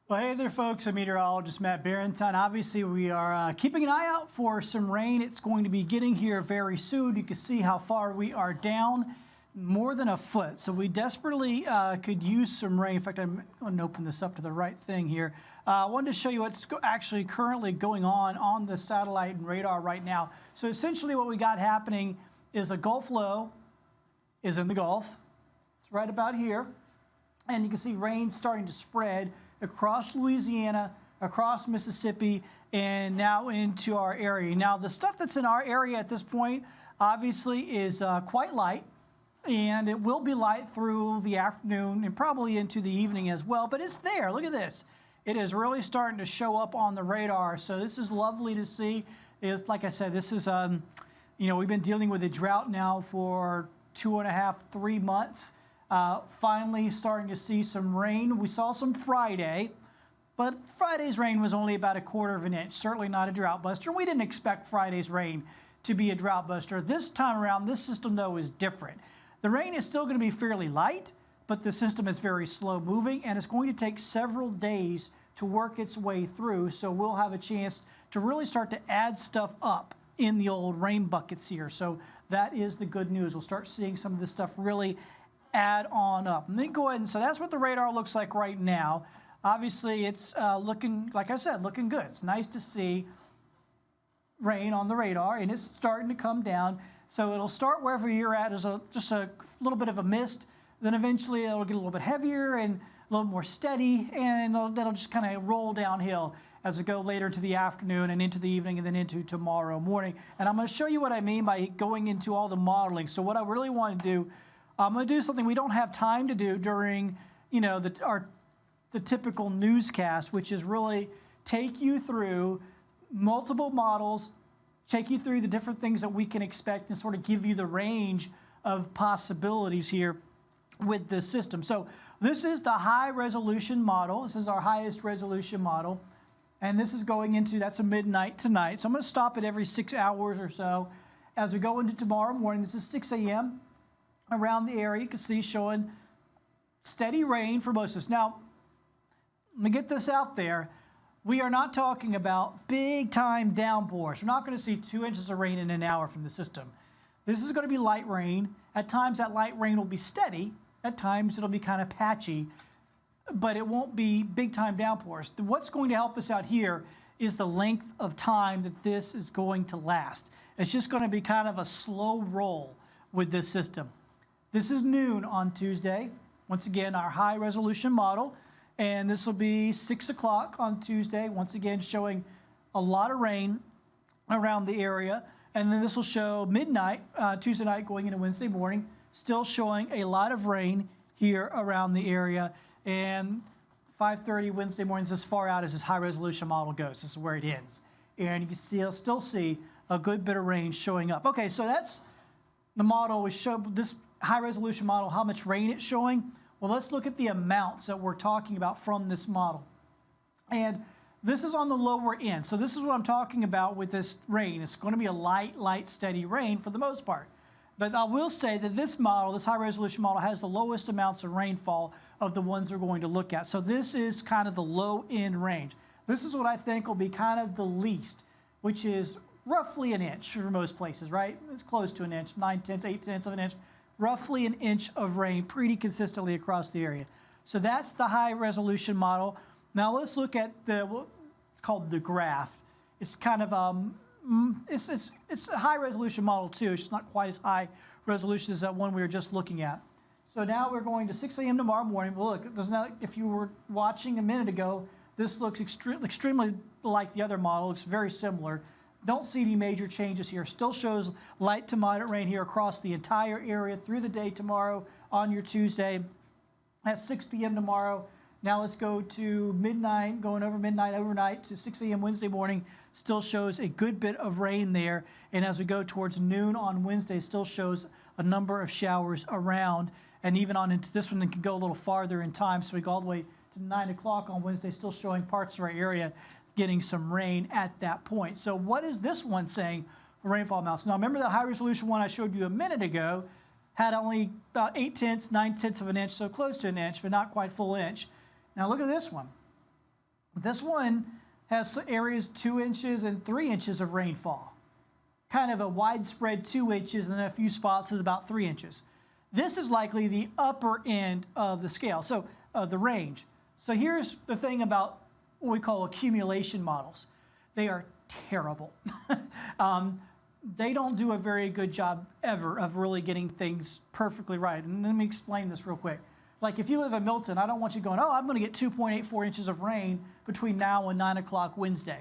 Well, hey there, folks. I'm meteorologist Matt Barrington. Obviously, we are keeping an eye out for some rain. It's going to be getting here very soon. You can see how far we are down, more than a foot. So we desperately could use some rain. In fact, I'm going to open this up to the right thing here. I wanted to show you what's actually currently going on the satellite and radar right now. So essentially what we got happening is a Gulf low is in the Gulf. It's right about here. And you can see rain starting to spread across Louisiana, across Mississippi, and now into our area. Now, the stuff that's in our area at this point, obviously, is quite light, and it will be light through the afternoon and probably into the evening as well, but it's there. Look at this. It is really starting to show up on the radar, so this is lovely to see. It's, like I said, this is, we've been dealing with a drought now for 2.5, 3 months. Finally starting to see some rain. We saw some Friday, but Friday's rain was only about 1/4 of an inch. Certainly not a drought buster. We didn't expect Friday's rain to be a drought buster. This time around, this system, though, is different. The rain is still going to be fairly light, but the system is very slow moving, and it's going to take several days to work its way through, so we'll have a chance to really start to add stuff up in the old rain buckets here. So that is the good news. We'll start seeing some of this stuff really add on up. Let me go ahead and so that's what the radar looks like right now. Obviously, it's looking, like I said, looking good. It's nice to see rain on the radar, and it's starting to come down. So it'll start wherever you're at as just a little bit of a mist. Then eventually it'll get a little bit heavier and a little more steady, and that'll just kind of roll downhill as we go later into the afternoon and into the evening and then into tomorrow morning. And I'm going to show you what I mean by going into all the modeling. So what I really want to do, I'm going to do something we don't have time to do during, the typical newscast, which is really take you through multiple models, take you through the different things that we can expect, and sort of give you the range of possibilities here with this system. So this is the high resolution model. This is our highest resolution model. And this is going into, that's a midnight tonight. So I'm going to stop it every 6 hours or so as we go into tomorrow morning. This is 6 a.m. around the area. You can see showing steady rain for most of us. Now, let me get this out there. We are not talking about big time downpours. We're not going to see 2 inches of rain in an hour from the system. This is going to be light rain. At times that light rain will be steady. At times it'll be kind of patchy, but it won't be big time downpours. What's going to help us out here is the length of time that this is going to last. It's just going to be kind of a slow roll with this system. This is noon on Tuesday. Once again, our high resolution model. And this will be 6 o'clock on Tuesday. Once again, showing a lot of rain around the area. And then this will show midnight, Tuesday night going into Wednesday morning, still showing a lot of rain here around the area. And 5:30 Wednesday mornings, as far out as this high resolution model goes. This is where it ends. And you can still see a good bit of rain showing up. Okay, so that's the model. We show this high resolution model, how much rain it's showing. Well, let's look at the amounts that we're talking about from this model. And this is on the lower end. So this is what I'm talking about with this rain. It's going to be a light, steady rain for the most part. But I will say that this model, this high resolution model, has the lowest amounts of rainfall of the ones we're going to look at. So this is kind of the low end range. This is what I think will be kind of the least, which is roughly an inch for most places, right? It's close to an inch, 9/10, 8/10 of an inch. Roughly an inch of rain pretty consistently across the area. So that's the high resolution model. Now let's look at what's called the graph. It's kind of it's a high resolution model too. It's not quite as high resolution as that one we were just looking at. So now we're going to 6 a.m. tomorrow morning. Well, look, doesn't that, if you were watching a minute ago, this looks extremely like the other model. It's very similar. Don't see any major changes here. Still shows light to moderate rain here across the entire area through the day tomorrow on your Tuesday at 6 p.m. tomorrow. Now let's go to midnight, going over midnight overnight to 6 a.m. Wednesday morning. Still shows a good bit of rain there. And as we go towards noon on Wednesday, still shows a number of showers around. And even on into this one, it can go a little farther in time. So we go all the way to 9 o'clock on Wednesday, still showing parts of our area getting some rain at that point. So what is this one saying for rainfall amounts? Now remember that high resolution one I showed you a minute ago had only about 8/10, 9/10 of an inch, so close to an inch, but not quite full inch. Now look at this one. This one has areas 2 inches and 3 inches of rainfall. Kind of a widespread 2 inches, and then a few spots is about 3 inches. This is likely the upper end of the scale, so the range. So here's the thing about what we call accumulation models. They are terrible. They don't do a very good job ever of really getting things perfectly right. And let me explain this real quick. Like if you live in Milton, I don't want you going, oh, I'm going to get 2.84 inches of rain between now and 9 o'clock Wednesday.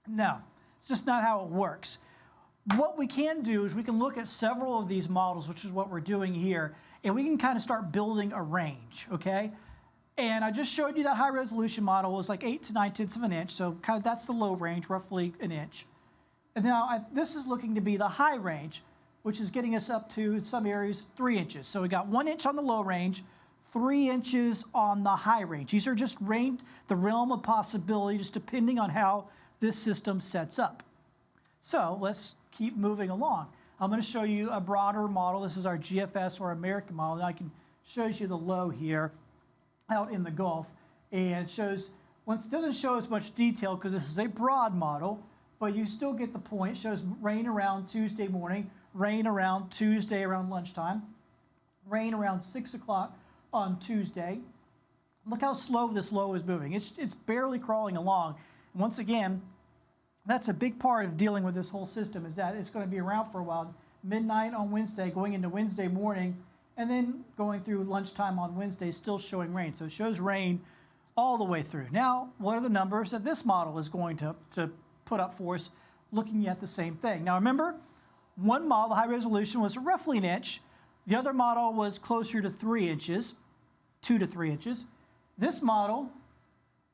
No, it's just not how it works. What we can do is we can look at several of these models, which is what we're doing here, and we can kind of start building a range, okay? And I just showed you that high resolution model was like 8 to 9/10 of an inch, so kind of that's the low range, roughly an inch. And now this is looking to be the high range, which is getting us up to, in some areas, 3 inches. So we got 1 inch on the low range, 3 inches on the high range. These are just the realm of possibility, just depending on how this system sets up. So let's keep moving along. I'm going to show you a broader model. This is our GFS or American model. Now I can show you the low here out in the Gulf. And it shows, it doesn't show as much detail because this is a broad model, but you still get the point. It shows rain around Tuesday morning, rain around Tuesday around lunchtime, rain around 6 o'clock on Tuesday. Look how slow this low is moving. It's barely crawling along. And once again, that's a big part of dealing with this whole system, is that it's going to be around for a while. Midnight on Wednesday, going into Wednesday morning, and then going through lunchtime on Wednesday, still showing rain. So it shows rain all the way through. Now, what are the numbers that this model is going to put up for us, looking at the same thing? Now remember, one model, the high resolution, was roughly an inch. The other model was closer to 3 inches, 2 to 3 inches. This model,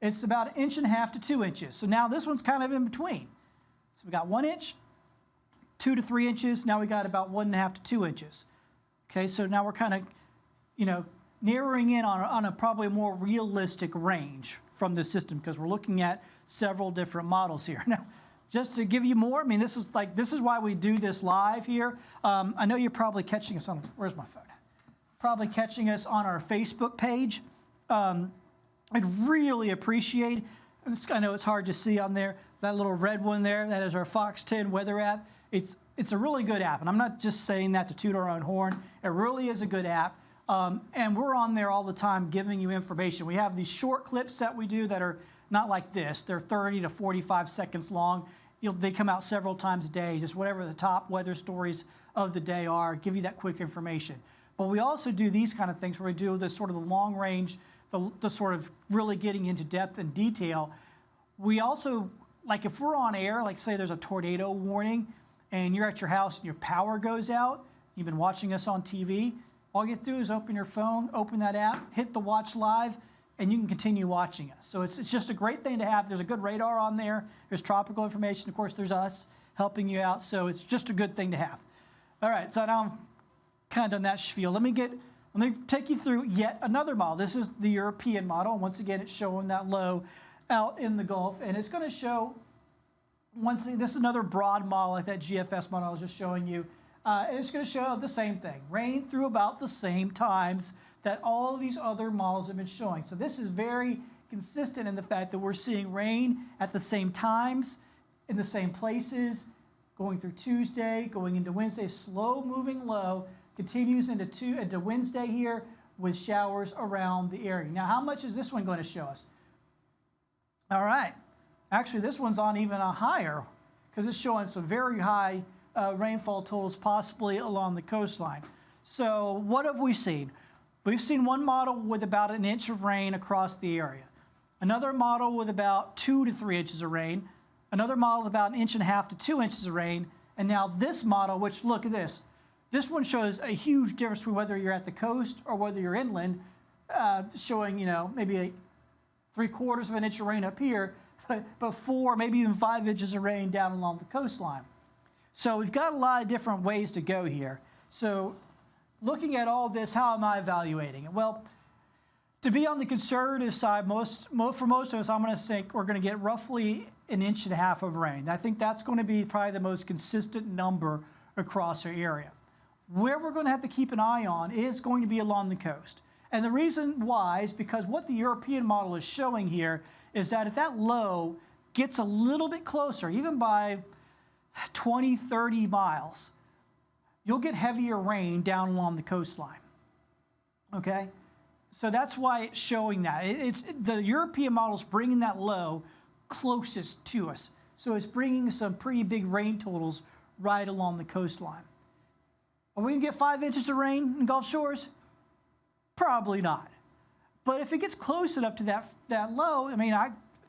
it's about 1.5 inches to 2 inches. So now this one's kind of in between. So we got 1 inch, 2 to 3 inches. Now we got about 1.5 to 2 inches. Okay, so now we're kind of, narrowing in on a probably more realistic range from the system, because we're looking at several different models here. Now, just to give you more, I mean, this is why we do this live here. I know you're probably catching us on, where's my phone? Probably catching us on our Facebook page. I'd really appreciate, I know it's hard to see on there, that little red one there, that is our FOX10 weather app. It's a really good app, and I'm not just saying that to toot our own horn. It really is a good app. And we're on there all the time giving you information. We have these short clips that we do that are not like this. They're 30 to 45 seconds long. They come out several times a day, just whatever the top weather stories of the day are, give you that quick information. But we also do these kind of things where we do this sort of the long range, the sort of really getting into depth and detail. We also, like if we're on air, like say there's a tornado warning and you're at your house and your power goes out, you've been watching us on TV, all you have to do is open your phone, open that app, hit the watch live, and you can continue watching us. So it's just a great thing to have. There's a good radar on there. There's tropical information. Of course, there's us helping you out. So it's just a good thing to have. All right, so now I'm kind of done that spiel. Let me take you through yet another model. This is the European model. Once again, it's showing that low out in the Gulf. And it's going to show, this is another broad model like that GFS model I was just showing you. And it's going to show the same thing. Rain through about the same times that all of these other models have been showing. So this is very consistent in the fact that we're seeing rain at the same times, in the same places, going through Tuesday, going into Wednesday, slow moving low, continues into Wednesday here with showers around the area. Now, how much is this one going to show us? All right. Actually, this one's on even a higher, because it's showing some very high rainfall totals, possibly along the coastline. So what have we seen? We've seen one model with about 1 inch of rain across the area. Another model with about 2 to 3 inches of rain. Another model with about 1.5 inches to 2 inches of rain. And now this model, which look at this. This one shows a huge difference between whether you're at the coast or whether you're inland, showing, maybe 3/4 of an inch of rain up here, but 4, maybe even 5 inches of rain down along the coastline. So we've got a lot of different ways to go here. So looking at all this, how am I evaluating it? Well, to be on the conservative side, for most of us, I'm going to think we're going to get roughly 1.5 inches of rain. I think that's going to be probably the most consistent number across our area. Where we're going to have to keep an eye on is going to be along the coast. And the reason why is because what the European model is showing here is that if that low gets a little bit closer, even by 20, 30 miles, you'll get heavier rain down along the coastline. Okay? So that's why it's showing that. The European model is bringing that low closest to us. So it's bringing some pretty big rain totals right along the coastline. Are we going to get 5 inches of rain in Gulf Shores? Probably not. But if it gets close enough to that low, I mean,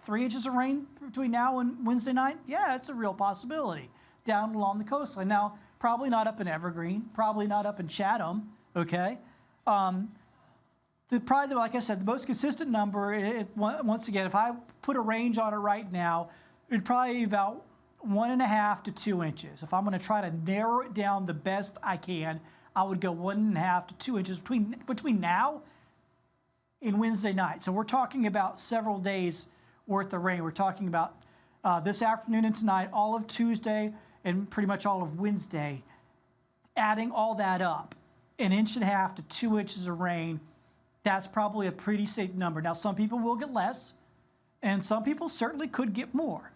3 inches of rain between now and Wednesday night, yeah, it's a real possibility down along the coastline. Now, probably not up in Evergreen, probably not up in Chatham, okay? Probably, like I said, the most consistent number, once again, if I put a range on it right now, it'd probably be about 1.5 to 2 inches. If I'm going to try to narrow it down the best I can, I would go 1.5 to 2 inches between now and Wednesday night. So we're talking about several days worth of rain. We're talking about this afternoon and tonight, all of Tuesday, and pretty much all of Wednesday. Adding all that up, 1.5 to 2 inches of rain, that's probably a pretty safe number. Now, some people will get less, and some people certainly could get more.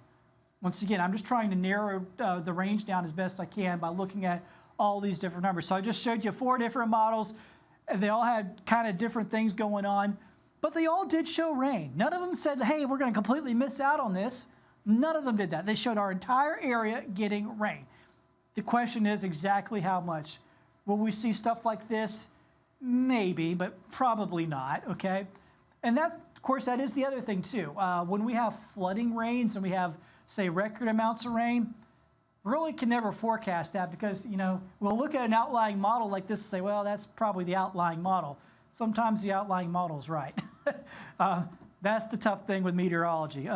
Once again, I'm just trying to narrow the range down as best I can by looking at all these different numbers. So I just showed you 4 different models, and they all had kind of different things going on, but they all did show rain. None of them said, hey, we're going to completely miss out on this. None of them did that. They showed our entire area getting rain. The question is exactly how much. Will we see stuff like this? Maybe, but probably not, okay? And that, of course, that is the other thing too. When we have flooding rains and we have, say, record amounts of rain, really can never forecast that because, we'll look at an outlying model like this and say, well, that's probably the outlying model. Sometimes the outlying model is right. That's the tough thing with meteorology.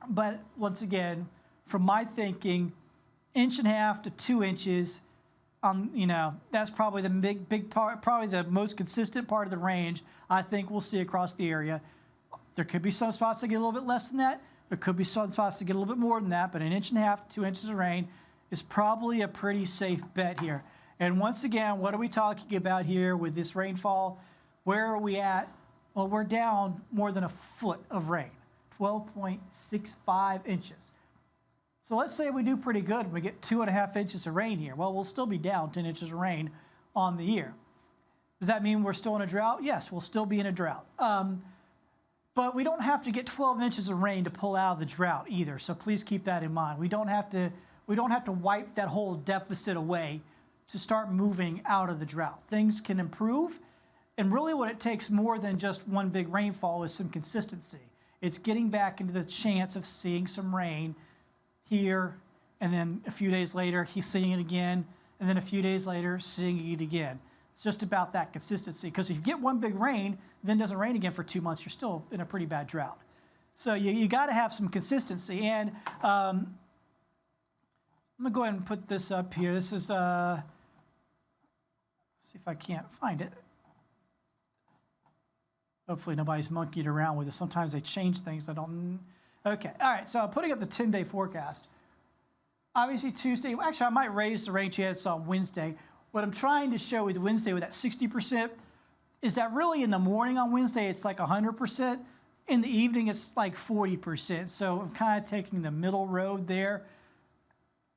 But once again, from my thinking, 1.5 to 2 inches, that's probably the big part, probably the most consistent part of the range I think we'll see across the area. There could be some spots that get a little bit less than that. There could be some spots that get a little bit more than that, but 1.5 to 2 inches of rain is probably a pretty safe bet here. And once again, what are we talking about here with this rainfall? Where are we at? Well, we're down more than a foot of rain, 12.65 inches. So let's say we do pretty good and we get 2.5 inches of rain here. Well, we'll still be down 10 inches of rain on the year. Does that mean we're still in a drought? Yes, we'll still be in a drought. But we don't have to get 12 inches of rain to pull out of the drought either. So please keep that in mind. We don't have to wipe that whole deficit away to start moving out of the drought. Things can improve. And really what it takes more than just one big rainfall is some consistency. It's getting back into the chance of seeing some rain here, and then a few days later, he's seeing it again, and then a few days later, seeing it again. It's just about that consistency, because if you get one big rain, then it doesn't rain again for 2 months, you're still in a pretty bad drought. So you got to have some consistency, and I'm going to go ahead and put this up here. This is, see if I can't find it. Hopefully nobody's monkeyed around with it. Sometimes they change things. I don't. Okay. All right. So I'm putting up the 10-day forecast. Obviously Tuesday. Actually, I might raise the rain chance on Wednesday. What I'm trying to show with Wednesday with that 60% is that really in the morning on Wednesday it's like 100%. In the evening it's like 40%. So I'm kind of taking the middle road there.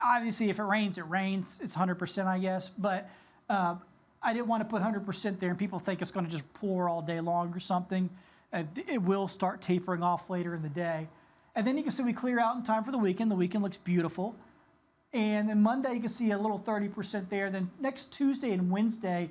Obviously, if it rains, it rains. It's 100%, I guess. But I didn't want to put 100% there and people think it's going to just pour all day long or something. It will start tapering off later in the day. And then you can see we clear out in time for the weekend. The weekend looks beautiful. And then Monday, you can see a little 30% there. Then next Tuesday and Wednesday,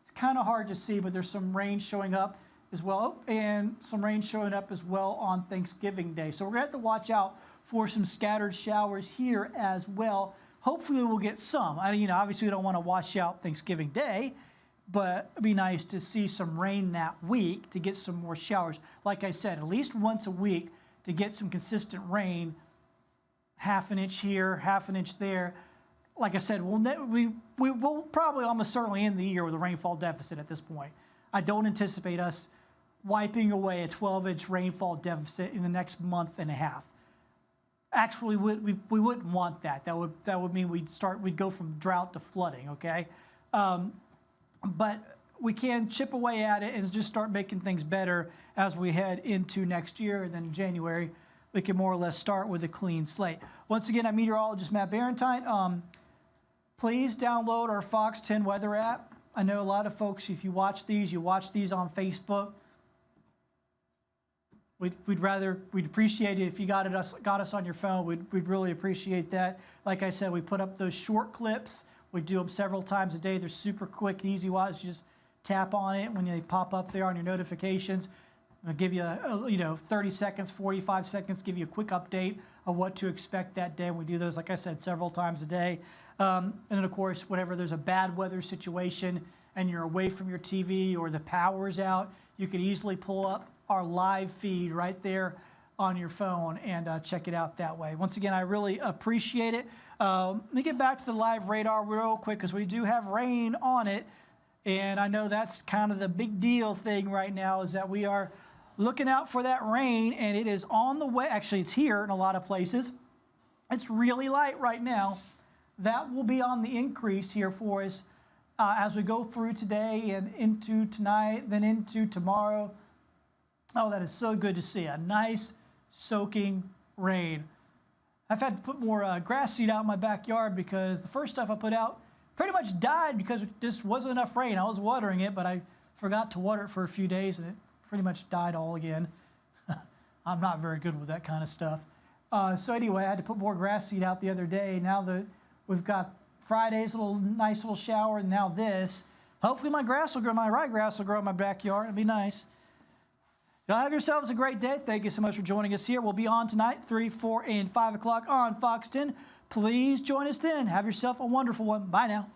it's kind of hard to see, but there's some rain showing up as well. And some rain showing up as well on Thanksgiving Day. So we're going to have to watch out for some scattered showers here as well. Hopefully we'll get some. Obviously we don't want to wash out Thanksgiving Day, but it'd be nice to see some rain that week to get some more showers. Like I said, at least once a week to get some consistent rain, half an inch here, half an inch there. Like I said, we'll probably almost certainly end the year with a rainfall deficit at this point. I don't anticipate us wiping away a 12-inch rainfall deficit in the next month and a half. Actually, we wouldn't want that. That would mean we'd go from drought to flooding. Okay, but we can chip away at it and just start making things better as we head into next year. And then in January, we can more or less start with a clean slate. Once again, I'm meteorologist Matt Barentine. Please download our FOX10 weather app. I know a lot of folks, if you watch these on Facebook. We'd appreciate it if you got us on your phone. We'd really appreciate that. Like I said, we put up those short clips. We do them several times a day. They're super quick and easy watch. You just tap on it when they pop up there on your notifications. I'll give you 30 seconds, 45 seconds, give you a quick update of what to expect that day. And we do those, like I said, several times a day. And then, of course, whenever there's a bad weather situation and you're away from your TV or the power's out, you can easily pull up our live feed right there on your phone and check it out that way. Once again, I really appreciate it. Let me get back to the live radar real quick because we do have rain on it. And I know that's kind of the big deal thing right now is that we are looking out for that rain, and it is on the way. Actually, it's here in a lot of places. It's really light right now. That will be on the increase here for us as we go through today and into tonight, then into tomorrow. Oh, that is so good to see. A nice soaking rain. I've had to put more grass seed out in my backyard because the first stuff I put out pretty much died because it just wasn't enough rain. I was watering it, but I forgot to water it for a few days, and it pretty much died all again. I'm not very good with that kind of stuff. So anyway, I had to put more grass seed out the other day. Now that we've got Friday's nice little shower, and now this. Hopefully my rye grass will grow in my backyard. It'll be nice. Y'all have yourselves a great day. Thank you so much for joining us here. We'll be on tonight, 3, 4, and 5 o'clock on Fox 10. Please join us then. Have yourself a wonderful one. Bye now.